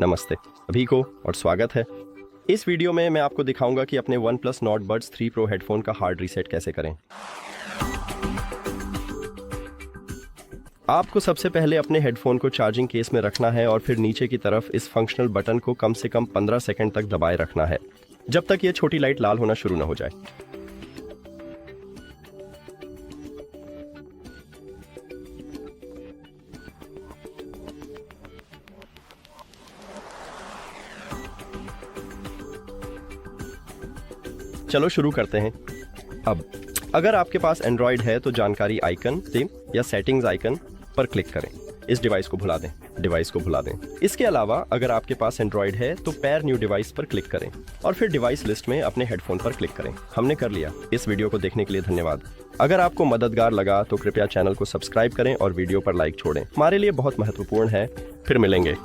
नमस्ते सभी को और स्वागत है। इस वीडियो में मैं आपको दिखाऊंगा कि अपने OnePlus Nord Buds 3 Pro headphone का हार्ड रीसेट कैसे करें। आपको सबसे पहले अपने हेडफोन को चार्जिंग केस में रखना है और फिर नीचे की तरफ इस फंक्शनल बटन को कम से कम 15 सेकंड तक दबाए रखना है, जब तक ये छोटी लाइट लाल होना शुरू न हो जाए। चलो शुरू करते हैं। अब अगर आपके पास एंड्रॉयड है तो जानकारी आइकन से या सेटिंग्स आइकन पर क्लिक करें। इस डिवाइस को भुला दें। इसके अलावा अगर आपके पास एंड्रॉयड है तो पेयर न्यू डिवाइस पर क्लिक करें और फिर डिवाइस लिस्ट में अपने हेडफोन पर क्लिक करें। हमने कर लिया। इस वीडियो को देखने के लिए धन्यवाद। अगर आपको मददगार लगा तो कृपया चैनल को सब्सक्राइब करें और वीडियो पर लाइक छोड़ें। हमारे लिए बहुत महत्वपूर्ण है। फिर मिलेंगे।